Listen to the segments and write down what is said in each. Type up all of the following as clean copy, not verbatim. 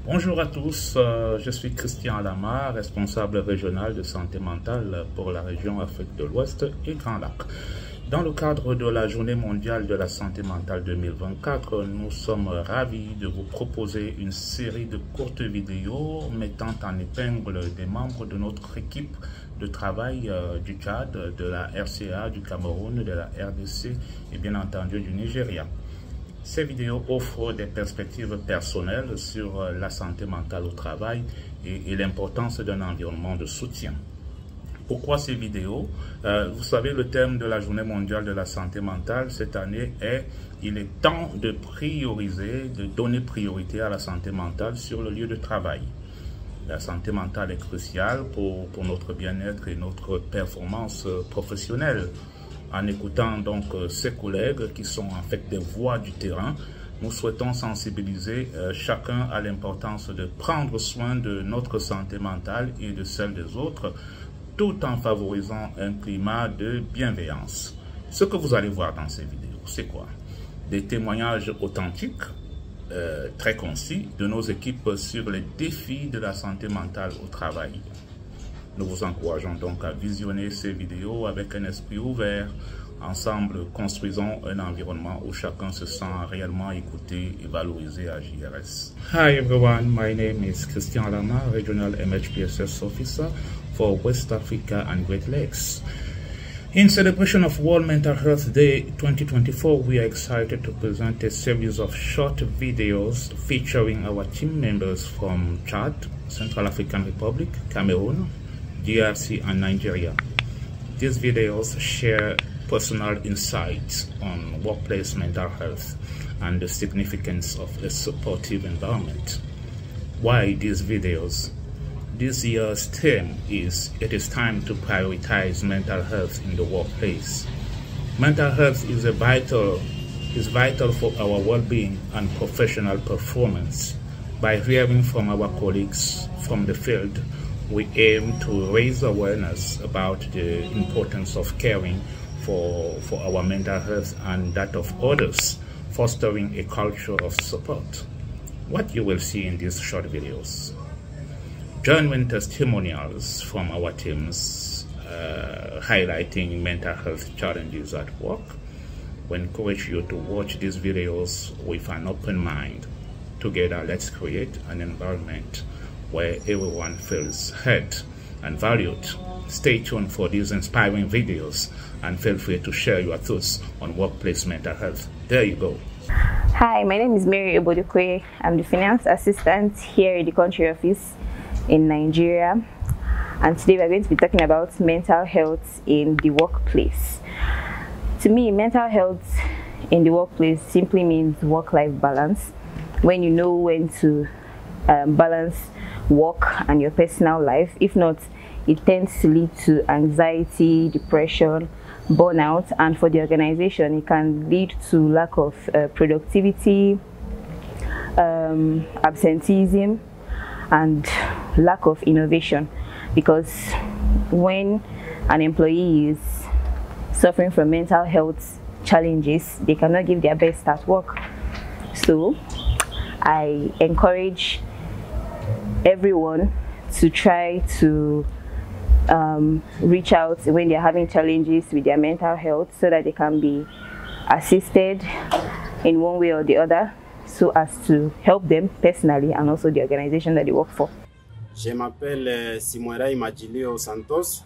Bonjour à tous, je suis Christian Lamar, responsable régional de santé mentale pour la région Afrique de l'Ouest et Grand Lac. Dans le cadre de la Journée mondiale de la santé mentale 2024, nous sommes ravis de vous proposer une série de courtes vidéos mettant en épingle des membres de notre équipe de travail du Tchad, de la RCA, du Cameroun, de la RDC et bien entendu du Nigeria. Ces vidéos offrent des perspectives personnelles sur la santé mentale au travail et l'importance d'un environnement de soutien. Pourquoi ces vidéos? Vous savez, le thème de la Journée mondiale de la santé mentale cette année est « Il est temps de prioriser, de donner priorité à la santé mentale sur le lieu de travail ». La santé mentale est cruciale pour notre bien-être et notre performance professionnelle. En écoutant donc ces collègues qui sont en fait des voix du terrain, nous souhaitons sensibiliser chacun à l'importance de prendre soin de notre santé mentale et de celle des autres, tout en favorisant un climat de bienveillance. Ce que vous allez voir dans ces vidéos, c'est quoi? Des témoignages authentiques, très concis, de nos équipes sur les défis de la santé mentale au travail. Nous vous encourageons donc à visionner ces vidéos avec un esprit ouvert. Ensemble, construisons un environnement où chacun se sent réellement écouté et valorisé à JRS. Hi everyone, my name is Christian Lamar, Regional MHPSS Officer for West Africa and Great Lakes. In celebration of World Mental Health Day 2024, we are excited to present a series of short videos featuring our team members from Chad, Central African Republic, Cameroon, DRC and Nigeria. These videos share personal insights on workplace mental health and the significance of a supportive environment. Why these videos? This year's theme is "It is time to prioritize mental health in the workplace." Mental health is vital for our well-being and professional performance. By hearing from our colleagues from the field, we aim to raise awareness about the importance of caring for our mental health and that of others, fostering a culture of support. What you will see in these short videos: genuine testimonials from our teams highlighting mental health challenges at work. We encourage you to watch these videos with an open mind. Together, let's create an environment where everyone feels heard and valued. Stay tuned for these inspiring videos and feel free to share your thoughts on workplace mental health. There you go. Hi, my name is Mary Obodukwe. I'm the finance assistant here in the country office in Nigeria. And today we're going to be talking about mental health in the workplace. To me, mental health in the workplace simply means work-life balance. When you know when to balance work and your personal life. If not, it tends to lead to anxiety, depression, burnout, and for the organization it can lead to lack of productivity, absenteeism, and lack of innovation, because when an employee is suffering from mental health challenges, they cannot give their best at work. So I encourage everyone to try to reach out when they're having challenges with their mental health, so that they can be assisted in one way or the other, so as to help them personally and also the organization that they work for. Je m'appelle Simoera Imagilio Santos.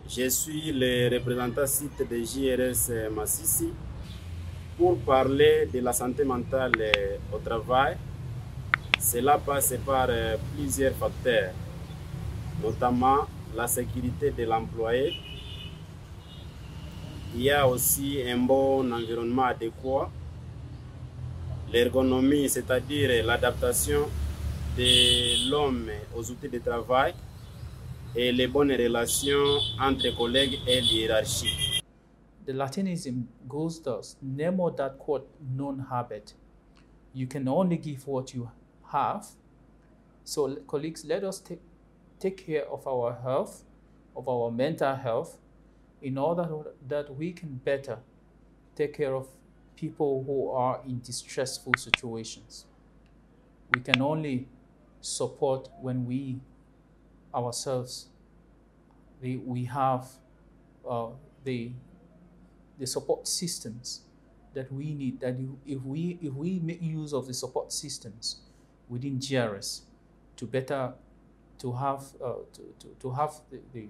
Je suis le représentant site de JRS Massissi pour parler de la santé mentale au travail. Cela passe par plusieurs facteurs, notamment la sécurité de l'employé. Il y a aussi un bon environnement adéquat, l'ergonomie, c'est-à-dire l'adaptation de l'homme aux outils de travail, et les bonnes relations entre collègues et hiérarchie. The Latinism goes thus: nemo dat quod non habet. You can only give what you have. So colleagues, let us take care of our health, of our mental health, in order that we can better take care of people who are in distressful situations. we can only support when we ourselves we have the support systems that we need. That if we make use of the support systems within GRS to better to have the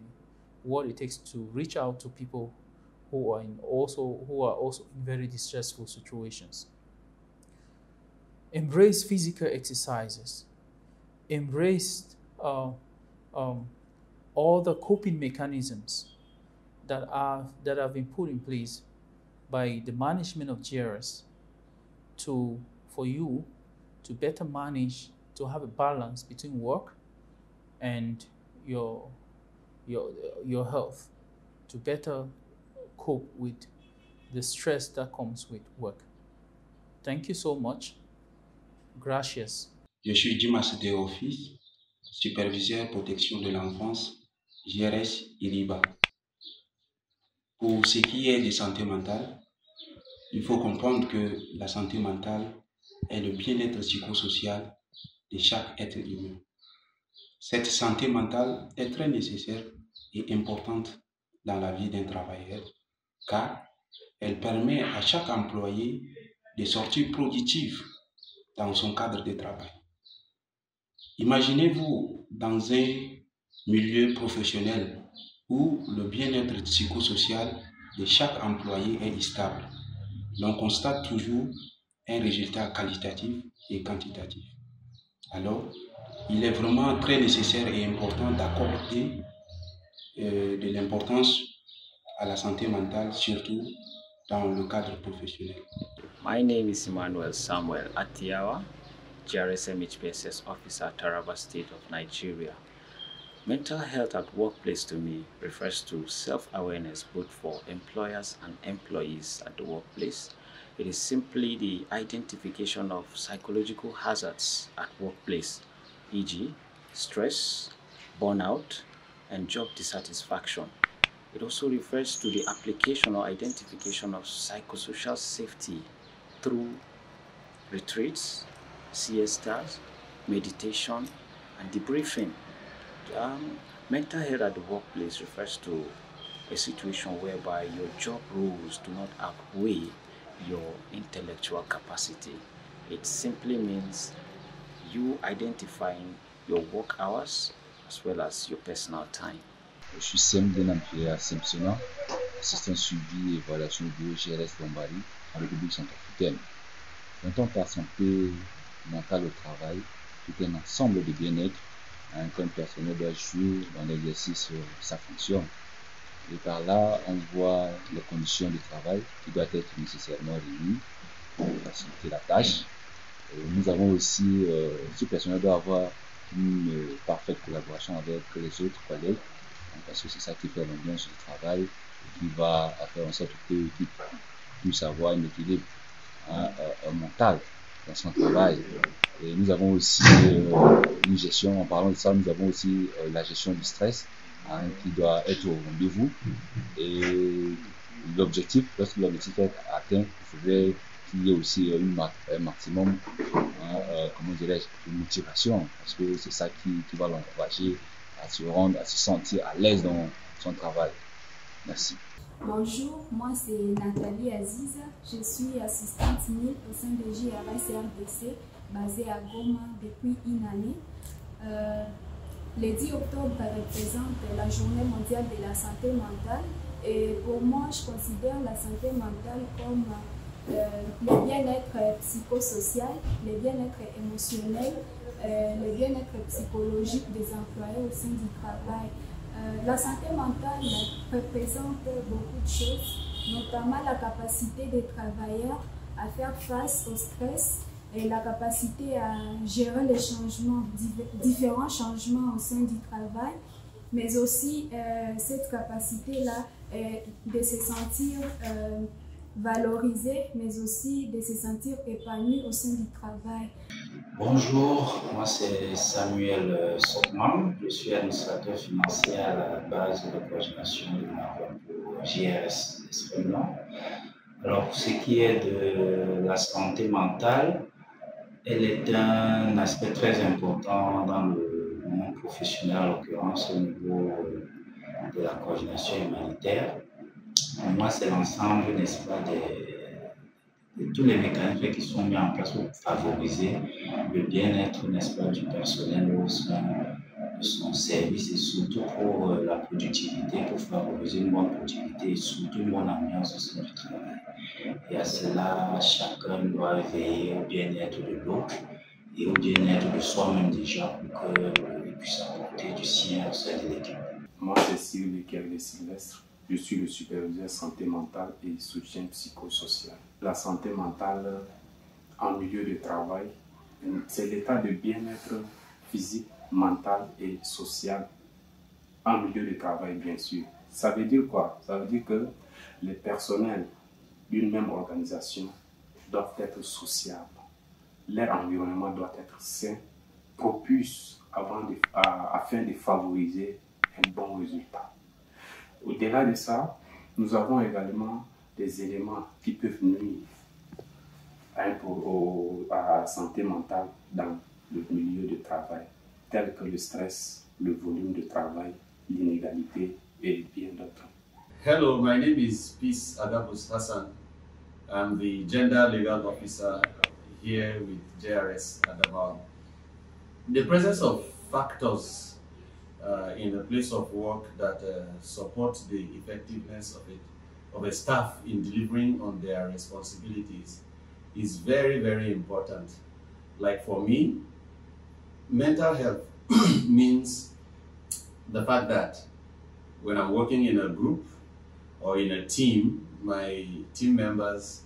what it takes to reach out to people who are also in very distressful situations. Embrace physical exercises. Embrace all the coping mechanisms that have been put in place by the management of GRS for you to better manage, to have a balance between work and your health, to better cope with the stress that comes with work. Thank you so much. Gracias. Je suis Dimas Deofis, superviseur protection de l'enfance, GRS Iriba. Pour ce qui est de santé mentale, il faut comprendre que la santé mentale est le bien-être psychosocial de chaque être humain. Cette santé mentale est très nécessaire et importante dans la vie d'un travailleur, car elle permet à chaque employé de sortir productif dans son cadre de travail. Imaginez-vous dans un milieu professionnel où le bien-être psychosocial de chaque employé est stable. L'on constate toujours un résultat qualitatif et quantitatif. Alors, il est vraiment très nécessaire et important d'accorder de l'importance à la santé mentale, surtout dans le cadre professionnel. My name is Emmanuel Samuel Atiawa, GRS MHPSS officer, Taraba State of Nigeria. Mental health at workplace to me refers to self-awareness both for employers and employees at the workplace. It is simply the identification of psychological hazards at workplace, e.g., stress, burnout, and job dissatisfaction. It also refers to the application or identification of psychosocial safety through retreats, siestas, meditation, and debriefing. Mental health at the workplace refers to a situation whereby your job roles do not outweigh your intellectual capacity. It simply means you identifying your work hours as well as your personal time. Je suis Sem Denampierre Simpsona, assistant suivi et évaluation du GRS Lombari en République centrafricaine. J'entends par santé mentale au travail tout un ensemble de bien-être qu'un personnel doit jouer dans l'exercice de sa fonction. Et par là, on voit les conditions de travail qui doivent être nécessairement réunies pour faciliter la tâche. Nous avons aussi, ce personnel doit avoir une parfaite collaboration avec les autres collègues, parce que c'est ça qui fait l'ambiance du travail et qui va faire en sorte que l'équipe puisse avoir un équilibre mental dans son travail. Et nous avons aussi une gestion, en parlant de ça, nous avons aussi la gestion du stress qui doit être au rendez-vous. Et l'objectif, lorsque l'objectif est atteint, il faudrait qu'il y ait aussi un maximum, comment dirais-je, de motivation, parce que c'est ça qui va l'encourager à se sentir à l'aise dans son travail. Merci. Bonjour, moi c'est Nathalie Aziz, je suis assistante MIL au sein de GRS RDC, basée à Goma depuis une année. Le 10 octobre représente la journée mondiale de la santé mentale et pour moi je considère la santé mentale comme le bien-être psychosocial, le bien-être émotionnel, le bien-être psychologique des employés au sein du travail. La santé mentale représente beaucoup de choses, notamment la capacité des travailleurs à faire face au stress et la capacité à gérer les changements, différents changements au sein du travail, mais aussi cette capacité-là de se sentir valorisé, mais aussi de se sentir épanoui au sein du travail. Bonjour, moi c'est Samuel Sokman, je suis administrateur financier à la base de coordination de l'emploi pour GRS Esprit-Blanc. Alors pour ce qui est de la santé mentale, Elle est un aspect très important dans le monde professionnel, en l'occurrence au niveau de la coordination humanitaire. Pour moi, c'est l'ensemble, n'est-ce pas, de tous les mécanismes qui sont mis en place pour favoriser le bien-être, n'est-ce pas, du personnel au sein de son service et surtout pour la productivité, pour favoriser une bonne productivité et surtout une bonne ambiance au sein du travail. Et à cela, chacun doit veiller au bien-être de l'autre et au bien-être de soi-même déjà pour qu'il puisse apporter du sien au sein de l'équipe. Moi, c'est Cyril Kerlé Sylvestre. Je suis le superviseur santé mentale et soutien psychosocial. La santé mentale en milieu de travail, c'est l'état de bien-être physique, mental et social en milieu de travail, bien sûr. Ça veut dire quoi? Ça veut dire que les personnels d'une même organisation doivent être sociables. Leur environnement doit être sain, propice afin de favoriser un bon résultat. Au-delà de ça, nous avons également des éléments qui peuvent nuire à la santé mentale dans le milieu de travail, tels que le stress, le volume de travail, l'inégalité et bien d'autres. Hello, my name is Peace Agabus Hassan. I'm the Gender Legal Officer here with JRS Adamawa. The presence of factors in a place of work that support the effectiveness of a staff in delivering on their responsibilities is very, very important. Like for me, mental health means the fact that when I'm working in a group or in a team, my team members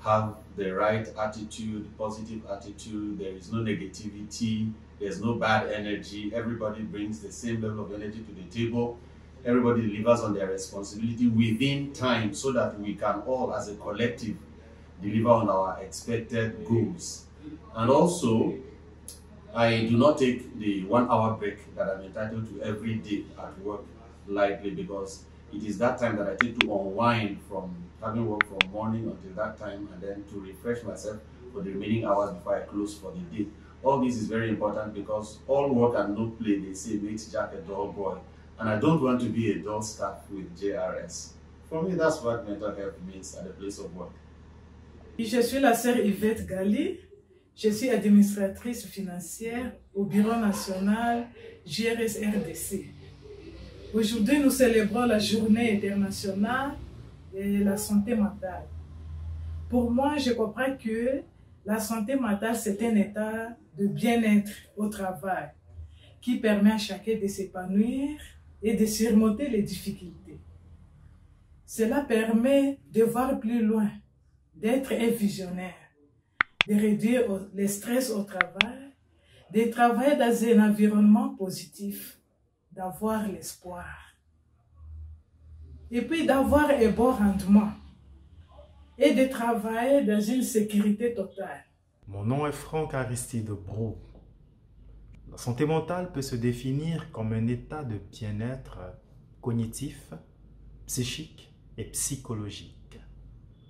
have the right attitude, positive attitude, there is no negativity, there's no bad energy, everybody brings the same level of energy to the table, everybody delivers on their responsibility within time so that we can all as a collective deliver on our expected goals. And also, I do not take the 1 hour break that I'm entitled to every day at work lightly, because it is that time that I take to unwind from having worked from morning until that time, and then to refresh myself for the remaining hours before I close for the day. All this is very important because all work and no play, they say, makes Jack a dull boy. And I don't want to be a dull staff with JRS. For me, that's what mental health means at the place of work. Je suis la sœur Yvette Gali. Je suis administratrice financière au Bureau national JRS RDC. Aujourd'hui, nous célébrons la journée internationale de la santé mentale. Pour moi, je comprends que la santé mentale, c'est un état de bien-être au travail qui permet à chacun de s'épanouir et de surmonter les difficultés. Cela permet de voir plus loin, d'être un visionnaire, de réduire le stress au travail, de travailler dans un environnement positif, d'avoir l'espoir. Et puis d'avoir un bon rendement et de travailler dans une sécurité totale. Mon nom est Franck Aristide Brou. La santé mentale peut se définir comme un état de bien-être cognitif, psychique et psychologique,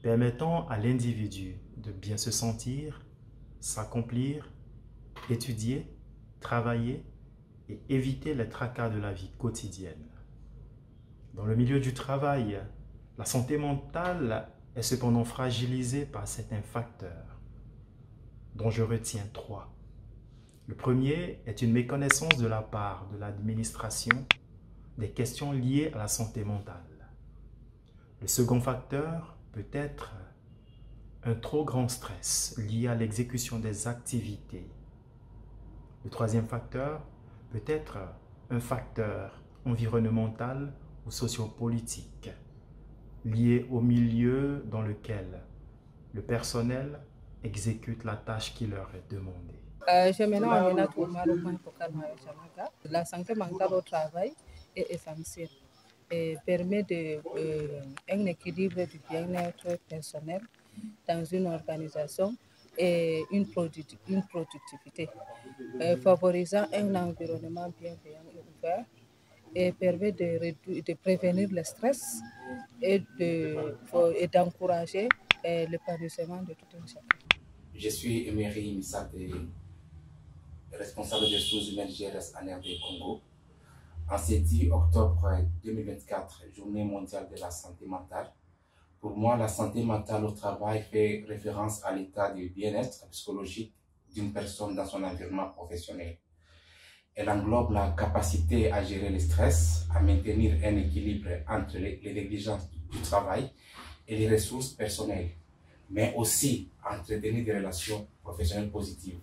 permettant à l'individu de bien se sentir, s'accomplir, étudier, travailler et éviter les tracas de la vie quotidienne. Dans le milieu du travail, la santé mentale est cependant fragilisée par certains facteurs, dont je retiens 3. Le premier est une méconnaissance de la part de l'administration des questions liées à la santé mentale. Le second facteur peut être un trop grand stress lié à l'exécution des activités. Le troisième facteur peut être un facteur environnemental ou sociopolitique lié au milieu dans lequel le personnel exécute la tâche qui leur est demandée. Je me nomme Aminata Oumarou Poukar Chamaga. La santé mentale au travail est essentielle et permet un équilibre du bien-être personnel dans une organisation et une productivité, favorisant un environnement bienveillant et ouvert, et permet de prévenir le stress et d'encourager l'épanouissement de tout un chacun. Je suis Emery Missate, responsable des ressources humaines GRS en RD Congo. En ce 10 octobre 2024, Journée mondiale de la santé mentale. Pour moi, la santé mentale au travail fait référence à l'état de bien-être psychologique d'une personne dans son environnement professionnel. Elle englobe la capacité à gérer le stress, à maintenir un équilibre entre les exigences du travail et les ressources personnelles, mais aussi à entretenir des relations professionnelles positives.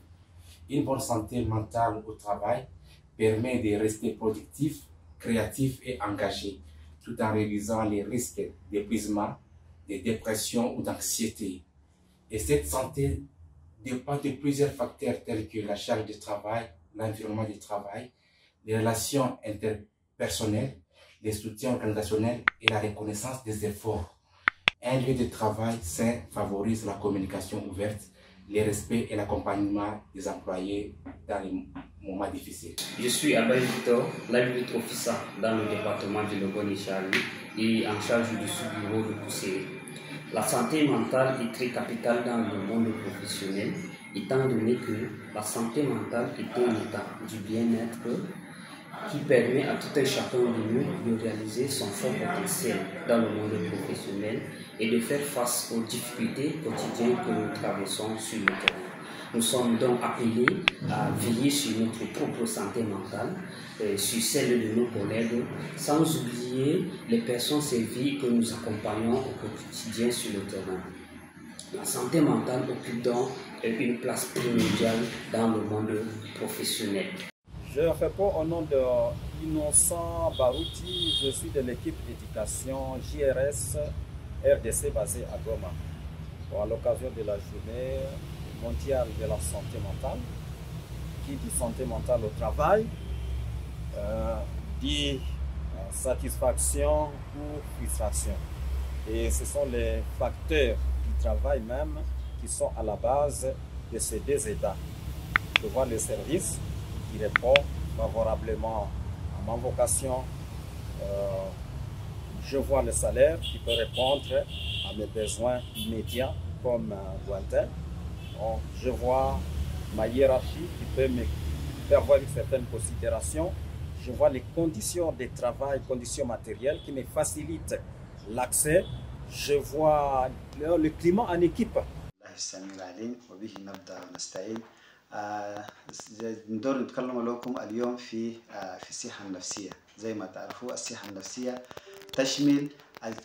Une bonne santé mentale au travail permet de rester productif, créatif et engagé, tout en réduisant les risques d'épuisement, de dépression ou d'anxiété. Et cette santé dépend de plusieurs facteurs tels que la charge de travail, l'environnement du travail, les relations interpersonnelles, les soutiens organisationnels et la reconnaissance des efforts. Un lieu de travail sain favorise la communication ouverte, le respect et l'accompagnement des employés dans les moments difficiles. Je suis Abel Victor, l'habitat officer dans le département de Logoni-Charlie et en charge du sous-bureau de Poussé. La santé mentale est très capitale dans le monde professionnel, étant donné que la santé mentale est un état du bien-être qui permet à tout un chacun de nous de réaliser son fort potentiel dans le monde professionnel et de faire face aux difficultés quotidiennes que nous traversons sur le terrain. Nous sommes donc appelés à veiller sur notre propre santé mentale, sur celle de nos collègues, sans oublier les personnes servies que nous accompagnons au quotidien sur le terrain. La santé mentale occupe donc une place primordiale dans le monde professionnel. Je réponds au nom de Innocent Barouti, je suis de l'équipe d'éducation JRS RDC basée à Goma. Bon, à l'occasion de la journée mondiale de la santé mentale, qui dit santé mentale au travail, dit satisfaction ou frustration. Et ce sont les facteurs du travail même qui sont à la base de ces deux états. Je vois le service qui répond favorablement à ma vocation. Je vois le salaire qui peut répondre à mes besoins immédiats comme lointains. Je vois ma hiérarchie qui peut me faire avoir une certaine considération. Je vois les conditions de travail, conditions matérielles qui me facilitent l'accès. Je vois le climat en équipe. ندور نتكلم لكم اليوم في الصحة النفسية. زي ما تعرفوا الصحة النفسية تشمل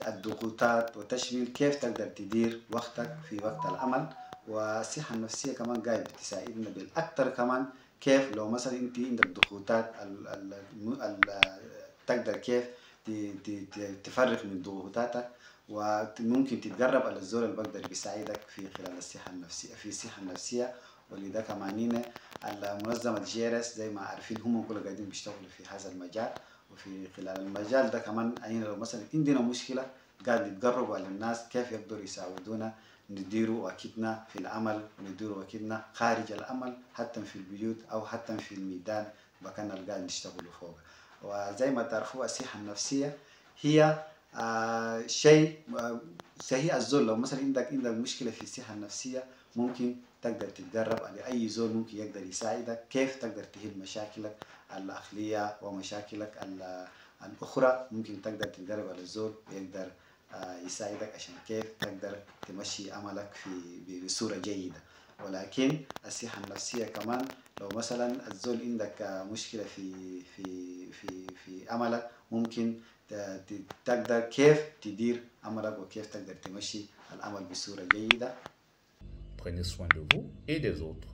الضغوطات وتشمل كيف تقدر تدير وقتك في وقت العمل، والصحة النفسية كمان قاعد بتساعدنا بالأكثر كمان كيف لو مثلا أنت عندك ضغوطات تقدر كيف تفرغ من ضغوطاتك، وممكن تتقرب على الزول اللي بقدر بيساعدك في خلال الصحة النفسية في الصحة النفسية. ولذا كمان المنظمة جيرس زي ما عارفين هم كلهم قاعدين بيشتغلوا في هذا المجال، وفي خلال المجال ده كمان أينا لو مثلا عندنا مشكلة قاعد نتقربوا على الناس كيف يقدروا يساعدونا نديروا وقتنا في العمل ونديروا وقتنا خارج العمل حتى في البيوت أو حتى في الميدان مكاننا اللي قاعد نشتغلوا فوق. وزي ما تعرفوا الصحة النفسية هي شيء هي الزول لو مثلا عندك مشكلة في الصحة النفسية ممكن تقدر تتدرب على أي زول ممكن يقدر يساعدك كيف تقدر تحل مشاكلك العقلية ومشاكلك الأخرى. ممكن تقدر تتدرب على الزول ويقدر يساعدك عشان كيف تقدر تمشي عملك بصورة جيدة. ولكن الصحة النفسية كمان لو مثلا الزول عندك مشكلة في عملك ممكن تقدر كيف تدير عملك وكيف تقدر تمشي العمل بصورة جيدة. Prenez soin de vous et des autres.